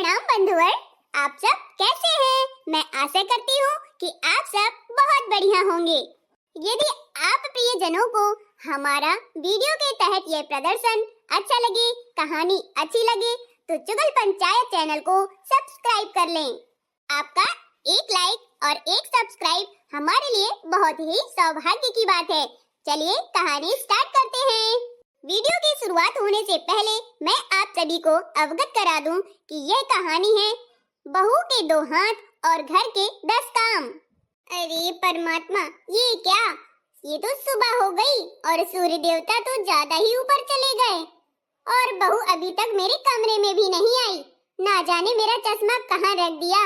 प्रणाम बंधुवर, आप सब कैसे हैं? मैं आशा करती हूँ कि आप सब बहुत बढ़िया होंगे। यदि आप प्रियजनों को हमारा वीडियो के तहत यह प्रदर्शन अच्छा लगे, कहानी अच्छी लगे, तो चुगल पंचायत चैनल को सब्सक्राइब कर लें। आपका एक लाइक और एक सब्सक्राइब हमारे लिए बहुत ही सौभाग्य की बात है। चलिए कहानी स्टार्ट करते हैं। वीडियो की शुरुआत होने से पहले मैं आप सभी को अवगत करा दूं कि यह कहानी है बहू के 2 हाथ और घर के 10 काम। अरे परमात्मा, ये क्या? ये तो सुबह हो गई और सूर्य देवता तो ज्यादा ही ऊपर चले गए और बहू अभी तक मेरे कमरे में भी नहीं आई। ना जाने मेरा चश्मा कहाँ रख दिया।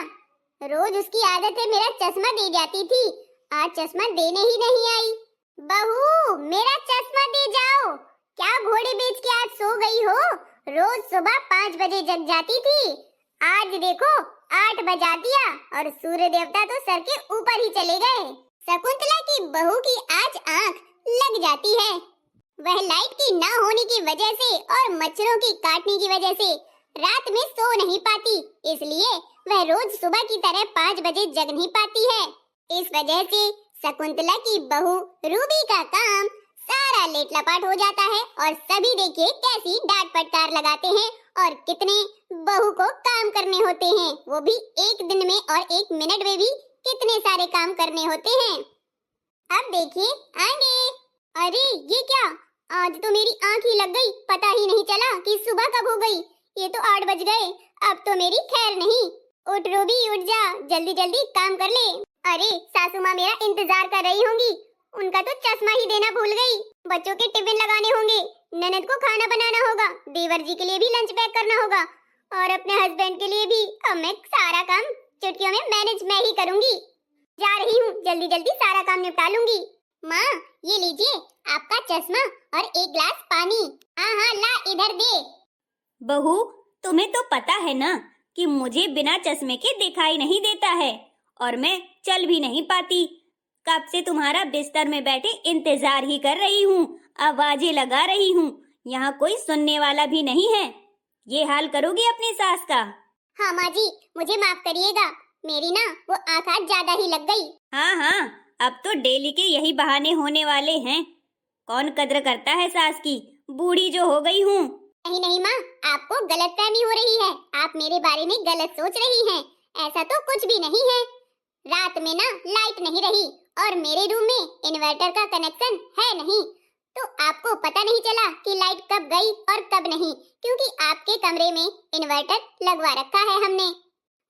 रोज उसकी आदत है मेरा चश्मा दे जाती थी, आज चश्मा देने ही नहीं आई। बहू, मेरा चश्मा दे जाओ। क्या घोड़े बेच के आज सो गई हो? रोज सुबह 5 बजे जग जाती थी, आज देखो 8 बजा दिया और सूर्य देवता तो सर के ऊपर ही चले गए। शकुंतला की बहू की आज आंख लग जाती है। वह लाइट की ना होने की वजह से और मच्छरों की काटने की वजह से रात में सो नहीं पाती, इसलिए वह रोज सुबह की तरह 5 बजे जग नहीं पाती है। इस वजह से शकुंतला की बहू रूबी का काम सारा लेट लपाट हो जाता है और सभी देखिए कैसी डांट फटकार लगाते हैं और कितने बहू को काम करने होते हैं, वो भी एक दिन में और 1 मिनट में भी कितने सारे काम करने होते हैं। अब देखिए आगे। अरे ये क्या, आज तो मेरी आंख ही लग गई, पता ही नहीं चला कि सुबह कब हो गई। ये तो 8 बज गए, अब तो मेरी खैर नहीं। उठ रूबी, उठ जा, जल्दी जल्दी काम कर ले। अरे सासू माँ मेरा इंतजार कर रही होंगी, उनका तो चश्मा ही देना भूल गई। बच्चों के टिफिन लगाने होंगे, ननद को खाना बनाना होगा, देवर जी के लिए भी लंच पैक करना होगा और अपने हस्बैंड के लिए भी। अब मैं सारा काम चुटकियों में मैनेज मैं ही करूंगी। जा रही हूँ, जल्दी जल्दी सारा काम निपटा लूंगी। माँ ये लीजिए आपका चश्मा और 1 गिलास पानी। हाँ हाँ ला इधर दे। बहू, तुम्हें तो पता है ना कि मुझे बिना चश्मे के दिखाई नहीं देता है और मैं चल भी नहीं पाती। कब से तुम्हारा बिस्तर में बैठे इंतजार ही कर रही हूँ, आवाजें लगा रही हूँ, यहाँ कोई सुनने वाला भी नहीं है। ये हाल करोगी अपनी सास का? हाँ माँ जी, मुझे माफ करिएगा, मेरी ना वो आंख आज ज्यादा ही लग गई। हाँ हाँ, अब तो डेली के यही बहाने होने वाले हैं। कौन कद्र करता है सास की, बूढ़ी जो हो गई हूँ। नहीं नहीं माँ, आपको गलतफहमी हो रही है, आप मेरे बारे में गलत सोच रही हैं। ऐसा तो कुछ भी नहीं है। रात में ना लाइट नहीं रही और मेरे रूम में इन्वर्टर का कनेक्शन है नहीं, तो आपको पता नहीं चला कि लाइट कब गई और कब नहीं, क्योंकि आपके कमरे में इन्वर्टर लगवा रखा है हमने।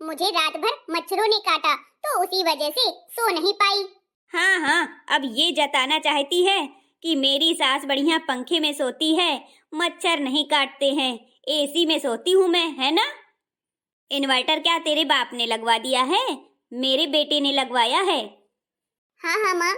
मुझे रात भर मच्छरों ने काटा तो उसी वजह से सो नहीं पाई। हाँ हाँ, अब ये जताना चाहती है कि मेरी सास बढ़िया पंखे में सोती है, मच्छर नहीं काटते हैं, एसी में सोती हूँ मैं, है ना? इन्वर्टर क्या तेरे बाप ने लगवा दिया है? मेरे बेटे ने लगवाया है। हाँ हाँ माँ,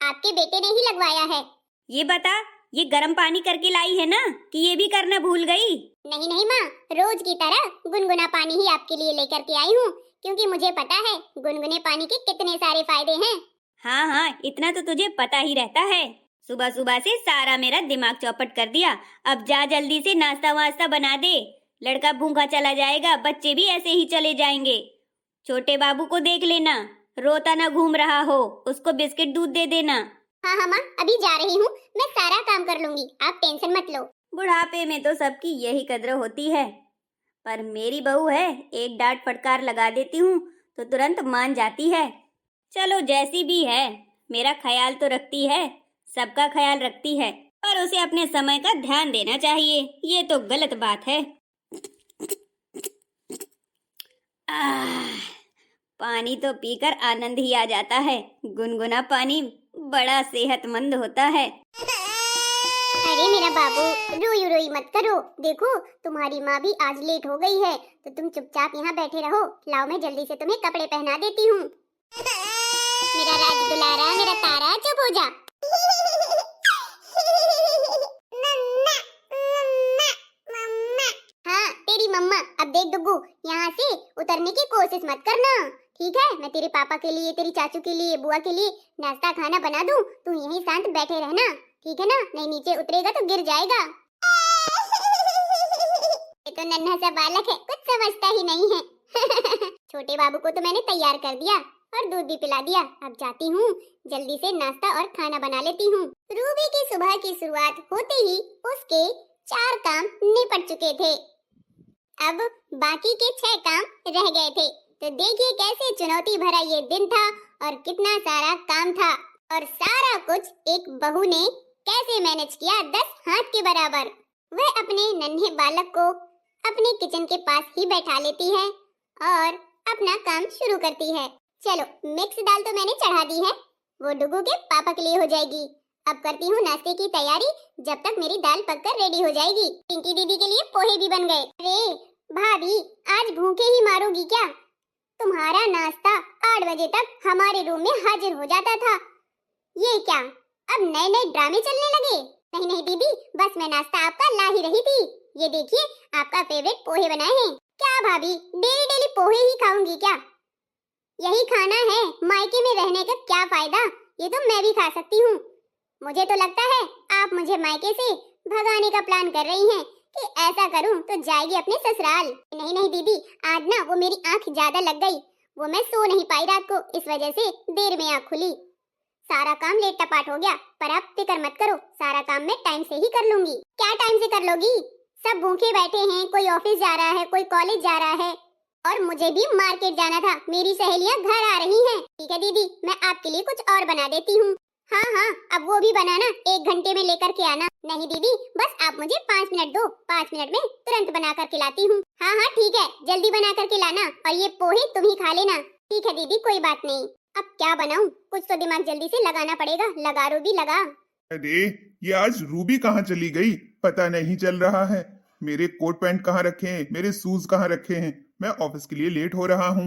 आपके बेटे ने ही लगवाया है। ये बता, ये गर्म पानी करके लाई है ना कि ये भी करना भूल गई? नहीं नहीं माँ, रोज की तरह गुनगुना पानी ही आपके लिए लेकर के आई हूँ, क्योंकि मुझे पता है गुनगुने पानी के कितने सारे फायदे हैं। हाँ हाँ, इतना तो तुझे पता ही रहता है। सुबह सुबह से सारा मेरा दिमाग चौपट कर दिया। अब जा जल्दी से नाश्ता वास्ता बना दे, लड़का भूखा चला जाएगा, बच्चे भी ऐसे ही चले जाएंगे। छोटे बाबू को देख लेना, रोता ना घूम रहा हो, उसको बिस्किट दूध दे देना। हाँ हाँ माँ, अभी जा रही हूँ, मैं सारा काम कर लूंगी, आप टेंशन मत लो। बुढ़ापे में तो सबकी यही कद्र होती है, पर मेरी बहू है, एक डांट फटकार लगा देती हूँ तो तुरंत मान जाती है। चलो जैसी भी है, मेरा ख्याल तो रखती है, सबका ख्याल रखती है, पर उसे अपने समय का ध्यान देना चाहिए, ये तो गलत बात है। पानी तो पीकर आनंद ही आ जाता है, गुनगुना पानी बड़ा सेहतमंद होता है। अरे मेरा बाबू, रोई रोई मत करो, देखो तुम्हारी माँ भी आज लेट हो गई है, तो तुम चुपचाप यहाँ बैठे रहो। लाओ मैं जल्दी से तुम्हें कपड़े पहना देती हूँ। मेरा राज दुलारा, मेरा तारा, चुप हो जा। हाँ तेरी मम्मा। अब देख डुग्गू, यहाँ से उतरने की कोशिश मत करना, ठीक है? मैं तेरे पापा के लिए, तेरी चाचू के लिए, बुआ के लिए नाश्ता खाना बना दूँ, तू यहीं शांत बैठे रहना, ठीक है ना? नहीं नीचे उतरेगा तो गिर जाएगा। तो नन्हा सा बालक है, कुछ समझता ही नहीं है। छोटे बाबू को तो मैंने तैयार कर दिया और दूध भी पिला दिया। अब जाती हूँ, जल्दी से नाश्ता और खाना बना लेती हूँ। रूबी की सुबह की शुरुआत होते ही उसके 4 काम निपट चुके थे। अब बाकी के 6 काम रह गए थे। तो देखिए कैसे चुनौती भरा ये दिन था और कितना सारा काम था, और सारा कुछ एक बहू ने कैसे मैनेज किया 10 हाथ के बराबर। वह अपने नन्हे बालक को अपने किचन के पास ही बैठा लेती है और अपना काम शुरू करती है। चलो, मिक्स दाल तो मैंने चढ़ा दी है, वो डुगू के पापा के लिए हो जाएगी। अब करती हूँ नाश्ते की तैयारी, जब तक मेरी दाल पककर रेडी हो जाएगी। पिंकी दीदी के लिए पोहे भी बन गए। अरे भाभी, आज भूखे ही मारोगी क्या? तुम्हारा नाश्ता 8 बजे तक हमारे रूम में हाजिर हो जाता था। ये क्या, अब नए नए ड्रामे चलने लगे? नहीं नहीं दीदी, बस मैं नाश्ता आपका ला ही रही थी। ये देखिए, आपका फेवरेट पोहे बनाए हैं। क्या भाभी, डेली डेली पोहे ही खाऊंगी क्या? यही खाना है, मायके में रहने का क्या फायदा? ये तो मैं भी खा सकती हूँ। मुझे तो लगता है आप मुझे मायके से भगाने का प्लान कर रही हैं कि ऐसा करूं तो जाएगी अपने ससुराल। नहीं नहीं दीदी, आज ना वो मेरी आंख ज्यादा लग गई, वो मैं सो नहीं पाई रात को, इस वजह से देर में आंख खुली। सारा काम लेट टपाट हो गया, पर आप फिक्र मत करो, सारा काम मैं टाइम से ही कर लूंगी। क्या टाइम से कर लोगी? सब भूखे बैठे हैं, कोई ऑफिस जा रहा है, कोई कॉलेज जा रहा है, और मुझे भी मार्केट जाना था। मेरी सहेलियां घर आ रही हैं। ठीक है दीदी, मैं आपके लिए कुछ और बना देती हूँ। हाँ हाँ, अब वो भी बनाना, 1 घंटे में लेकर के आना। नहीं दीदी, बस आप मुझे 5 मिनट दो, 5 मिनट में तुरंत बना कर खिलाती हूँ। हाँ हाँ ठीक है, जल्दी बना कर खिलाना, और ये पोहे तुम ही खा लेना। ठीक है दीदी, कोई बात नहीं। अब क्या बनाऊं? कुछ तो दिमाग जल्दी से लगाना पड़ेगा। लगा रूबी लगा। अरे ये आज रूबी कहाँ चली गई, पता नहीं चल रहा है। मेरे कोट पैंट कहाँ रखे हैं, मेरे शूज कहाँ रखे हैं? मैं ऑफिस के लिए लेट हो रहा हूँ।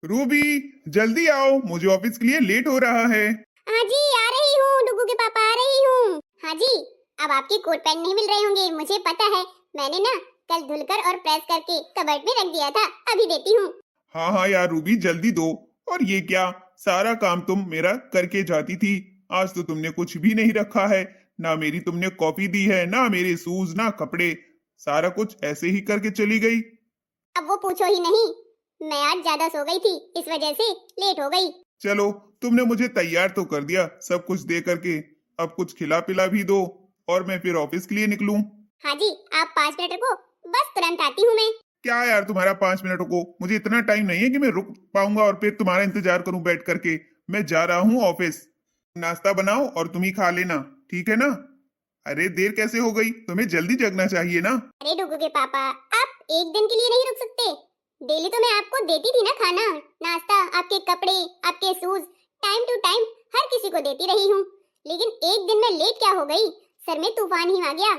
रूबी जल्दी आओ, मुझे ऑफिस के लिए लेट हो रहा है। हाँ जी, आ रही हूँ, डुगू के पापा आ रही हूँ। हाँ जी, अब आपके कोट पैंट नहीं मिल रहे होंगे, मुझे पता है। मैंने ना कल धुलकर और प्रेस करके कबर्ड में रख दिया था, अभी देती हूँ। हाँ हाँ यार रूबी, जल्दी दो। और ये क्या, सारा काम तुम मेरा करके जाती थी, आज तो तुमने कुछ भी नहीं रखा है। ना मेरी तुमने कॉपी दी है, ना मेरे शूज, ना कपड़े, सारा कुछ ऐसे ही करके चली गई। अब वो पूछो ही नहीं, मैं आज ज्यादा सो गई थी, इस वजह से लेट हो गई। चलो, तुमने मुझे तैयार तो कर दिया सब कुछ दे करके, अब कुछ खिला पिला भी दो और मैं फिर ऑफिस के लिए निकलूं। हाँ जी, आप 5 मिनट रुको, बस तुरंत आती हूँ मैं। क्या यार तुम्हारा 5 मिनट को, मुझे इतना टाइम नहीं है कि मैं रुक पाऊंगा और फिर तुम्हारा इंतजार करूं बैठ करके। मैं जा रहा हूं ऑफिस, नाश्ता बनाओ और तुम ही खा लेना, ठीक है ना? अरे देर कैसे हो गई, तुम्हें जल्दी जगना चाहिए ना। अरे डुगू के पापा, आप एक दिन के लिए नहीं रुक सकते? डेली तो मैं आपको देती थी ना खाना, नाश्ता, आपके कपड़े, आपके शूज, टाइम टू टाइम हर किसी को देती रही हूँ। लेकिन एक दिन में लेट क्या हो गई? सर में तूफान ही आ गया,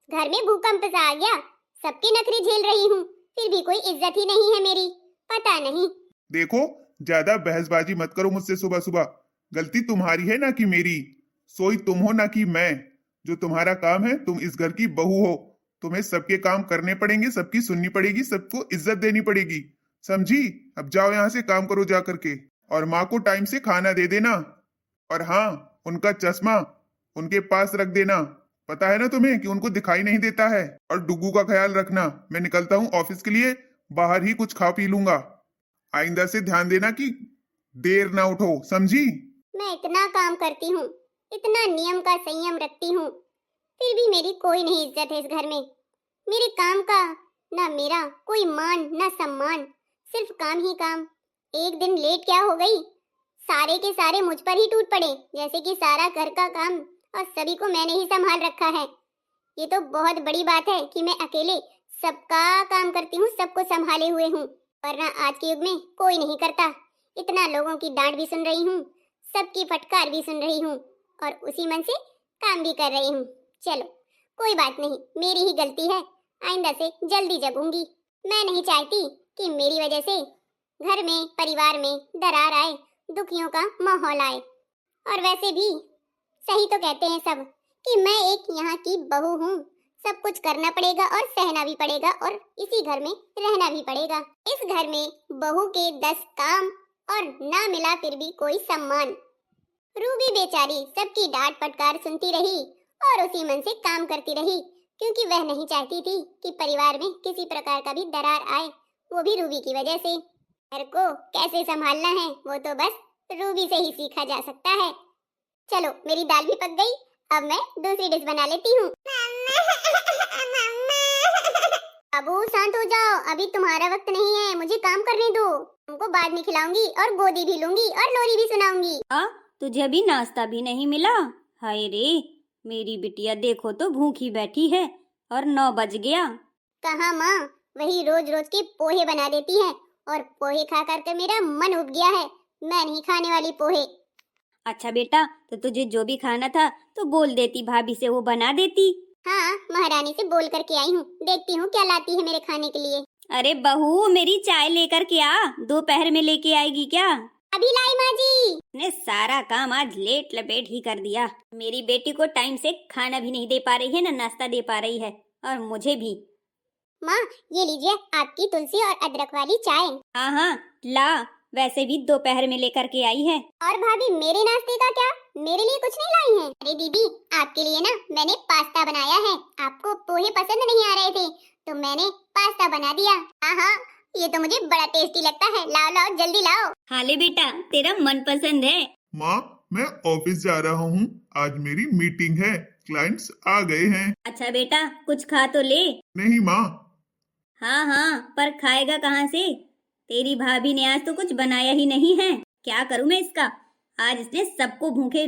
घर में भूकंप सा आ गया, सबके नखरे झेल रही हूँ, फिर भी कोई इज्जत ही नहीं है मेरी, पता नहीं। देखो, ज्यादा बहसबाजी मत करो मुझसे सुबह सुबह। गलती तुम्हारी है ना कि मेरी? सोई तुम हो ना कि मैं? जो तुम्हारा काम है, तुम इस घर की बहू हो, तुम्हें सबके काम करने पड़ेंगे, सबकी सुननी पड़ेगी, सबको इज्जत देनी पड़ेगी, समझी? अब जाओ यहाँ से, काम करो जा करके, और माँ को टाइम से खाना दे देना। और हाँ, उनका चश्मा उनके पास रख देना, पता है ना तुम्हें कि उनको दिखाई नहीं देता है। और डुगू का ख्याल रखना। मैं निकलता हूँ ऑफिस के लिए, बाहर ही कुछ खा पी लूंगा। आइंदा से ध्यान देना कि देर ना उठो, समझी? मैं इतना काम करती हूँ, इतना नियम का संयम रखती हूँ, फिर भी मेरी कोई नहीं इज्जत है इस घर में। मेरे काम का ना मेरा कोई मान ना सम्मान, सिर्फ काम ही काम। एक दिन लेट क्या हो गई, सारे के सारे मुझ पर ही टूट पड़े, जैसे कि सारा घर का काम और सभी को मैंने ही संभाल रखा है। ये तो बहुत बड़ी बात है कि मैं अकेले सबका काम करती हूँ, सबको संभाले हुए हूँ, वरना आज के युग में कोई नहीं करता। इतना लोगों की डांट भी सुन रही हूँ, सबकी फटकार भी सुन रही हूँ, और उसी मन से काम भी कर रही हूँ। चलो कोई बात नहीं, मेरी ही गलती है, आइंदा से जल्दी जगूंगी। मैं नहीं चाहती कि मेरी वजह से घर में, परिवार में दरार आए, दुखियों का माहौल आए। और वैसे भी सही तो कहते हैं सब कि मैं एक यहाँ की बहू हूँ, सब कुछ करना पड़ेगा और सहना भी पड़ेगा, और इसी घर में रहना भी पड़ेगा। इस घर में बहू के 10 काम और ना मिला फिर भी कोई सम्मान। रूबी बेचारी सबकी डांट फटकार सुनती रही और उसी मन से काम करती रही, क्योंकि वह नहीं चाहती थी कि परिवार में किसी प्रकार का भी दरार आए, वो भी रूबी की वजह से। घर को कैसे संभालना है वो तो बस रूबी से ही सीखा जा सकता है। चलो मेरी दाल भी पक गई, अब मैं दूसरी डिश बना लेती हूँ। बाबू शांत हो जाओ, अभी तुम्हारा वक्त नहीं है, मुझे काम करने दो। तुमको बाद में खिलाऊंगी और गोदी भी लूंगी और लोरी भी सुनाऊंगी। तुझे अभी नाश्ता भी नहीं मिला? हाय रे, मेरी बिटिया देखो तो भूखी बैठी है और 9 बज गया। कहाँ माँ, वही रोज रोज के पोहे बना देती है और पोहे खा करके मेरा मन उब गया है। मैं नहीं खाने वाली पोहे। अच्छा बेटा, तो तुझे जो भी खाना था तो बोल देती, भाभी से वो बना देती। हाँ, महारानी से बोल करके आई हूँ, देखती हूँ क्या लाती है मेरे खाने के लिए। अरे बहू, मेरी चाय लेकर के आ, दोपहर में लेके आएगी क्या? अभी लाई माँ जी। ने सारा काम आज लेट लपेट ही कर दिया। मेरी बेटी को टाइम से खाना भी नहीं दे पा रही है, ना नाश्ता दे पा रही है, और मुझे भी। माँ ये लीजिए आपकी तुलसी और अदरक वाली चाय। हाँ हाँ ला, वैसे भी दोपहर में लेकर के आई है। और भाभी मेरे नाश्ते का क्या, मेरे लिए कुछ नहीं लाई हैं? अरे दीदी, आपके लिए ना मैंने पास्ता बनाया है। आपको पोहे पसंद नहीं आ रहे थे तो मैंने पास्ता बना दिया। हाँ, ये तो मुझे बड़ा टेस्टी लगता है। लाओ लाओ जल्दी लाओ। हाँ ले बेटा, तेरा मन पसंद है। माँ मैं ऑफिस जा रहा हूँ, आज मेरी मीटिंग है, क्लाइंट्स आ गए हैं। अच्छा बेटा, कुछ खा तो ले। नहीं माँ। हाँ हाँ, पर खाएगा कहाँ से? तेरी भाभी ने आज तो कुछ बनाया ही नहीं है। क्या करूँ मैं इसका? आज इसने सबको भूखे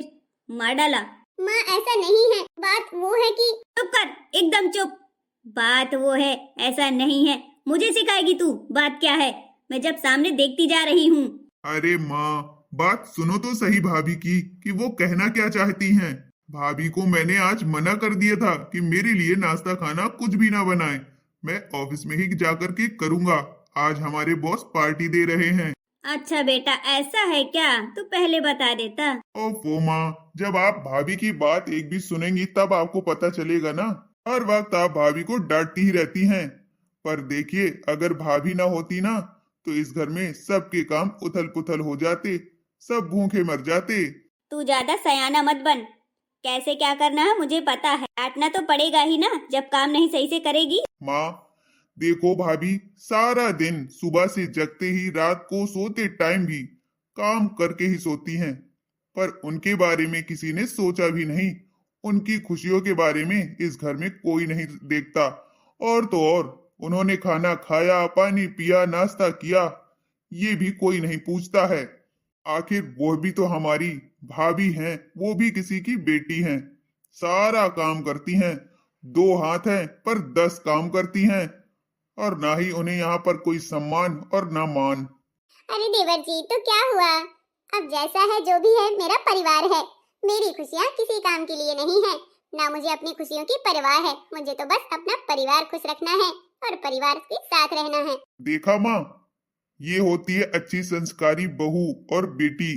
मार डाला। माँ ऐसा नहीं है, बात वो है कि। चुप कर, एकदम चुप। बात वो है, ऐसा नहीं है। मुझे सिखाएगी तू बात क्या है? मैं जब सामने देखती जा रही हूँ। अरे माँ बात सुनो तो सही भाभी की, कि वो कहना क्या चाहती हैं। भाभी को मैंने आज मना कर दिया था कि मेरे लिए नाश्ता खाना कुछ भी ना बनाए, मैं ऑफिस में ही जाकर के करूँगा। आज हमारे बॉस पार्टी दे रहे हैं। अच्छा बेटा, ऐसा है क्या? तू पहले बता देता। ओफो माँ, जब आप भाभी की बात एक भी सुनेंगी तब आपको पता चलेगा ना। हर वक्त आप भाभी को डांटती ही रहती हैं, पर देखिए अगर भाभी ना होती ना तो इस घर में सबके काम उथल पुथल हो जाते, सब भूखे मर जाते। तू ज्यादा सयाना मत बन। कैसे क्या करना है मुझे पता है। डांटना तो पड़ेगा ही ना जब काम नहीं सही से करेगी। माँ देखो भाभी सारा दिन सुबह से जगते ही रात को सोते टाइम भी काम करके ही सोती हैं, पर उनके बारे में किसी ने सोचा भी नहीं। उनकी खुशियों के बारे में इस घर में कोई नहीं देखता। और तो और उन्होंने खाना खाया, पानी पिया, नाश्ता किया, ये भी कोई नहीं पूछता है। आखिर वो भी तो हमारी भाभी हैं, वो भी किसी की बेटी हैं। सारा काम करती हैं, 2 हाथ हैं पर 10 काम करती हैं, और ना ही उन्हें यहाँ पर कोई सम्मान और ना मान। अरे देवर जी तो क्या हुआ, अब जैसा है जो भी है मेरा परिवार है। मेरी खुशियाँ किसी काम के लिए नहीं है, ना मुझे अपनी खुशियों की परवाह है। मुझे तो बस अपना परिवार खुश रखना है और परिवार के साथ रहना है। देखा माँ, ये होती है अच्छी संस्कारी बहू और बेटी,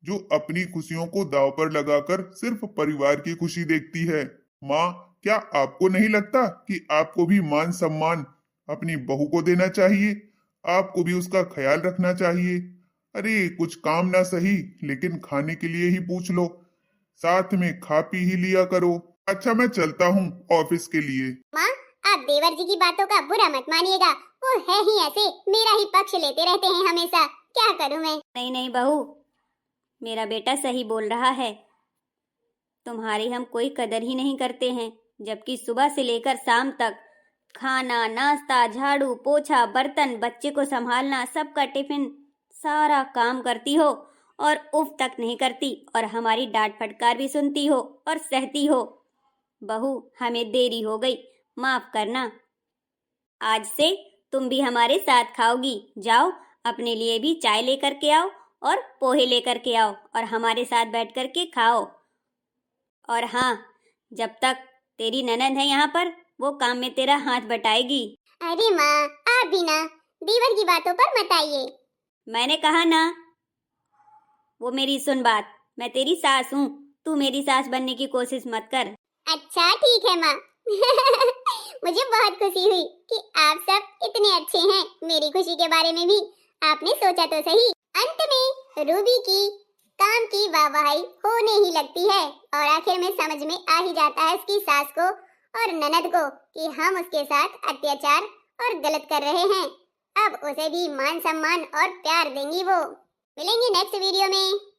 जो अपनी खुशियों को दांव पर लगाकर सिर्फ परिवार की खुशी देखती है। माँ क्या आपको नहीं लगता कि आपको भी मान सम्मान अपनी बहू को देना चाहिए? आपको भी उसका ख्याल रखना चाहिए। अरे कुछ काम ना सही लेकिन खाने के लिए ही पूछ लो, साथ में खा पी ही लिया करो। अच्छा मैं चलता हूँ ऑफिस के लिए। माँ आप देवर जी की बातों का बुरा मत मानिएगा, वो है ही ऐसे, मेरा ही पक्ष लेते रहते हैं हमेशा। क्या करूँ मैं? नहीं नहीं बहू, मेरा बेटा सही बोल रहा है। तुम्हारी हम कोई कदर ही नहीं करते हैं, जबकि सुबह से लेकर शाम तक खाना, नाश्ता, झाड़ू, पोछा, बर्तन, बच्चे को संभालना, सबका टिफिन, सारा काम करती हो और उफ तक नहीं करती, और हमारी डांट फटकार भी सुनती हो और सहती हो। बहू हमें देरी हो गई, माफ करना। आज से तुम भी हमारे साथ खाओगी। जाओ अपने लिए भी चाय लेकर के आओ और पोहे लेकर के आओ और हमारे साथ बैठ कर के खाओ। और हाँ, जब तक तेरी ननद है यहाँ पर, वो काम में तेरा हाथ बटाएगी। अरे माँ आप भी ना देवर की बातों पर मत आइए। मैंने कहा ना, वो मेरी सुन बात। मैं तेरी सास हूँ, तू मेरी सास बनने की कोशिश मत कर। अच्छा ठीक है माँ। मुझे बहुत खुशी हुई कि आप सब इतने अच्छे हैं। मेरी खुशी के बारे में भी आपने सोचा तो सही। अंत में रूबी की काम की वाहवाही होने ही लगती है और आखिर में समझ में आ ही जाता है उसकी सास को और ननद को कि हम उसके साथ अत्याचार और गलत कर रहे हैं। अब उसे भी मान सम्मान और प्यार देंगी वो। मिलेंगे नेक्स्ट वीडियो में।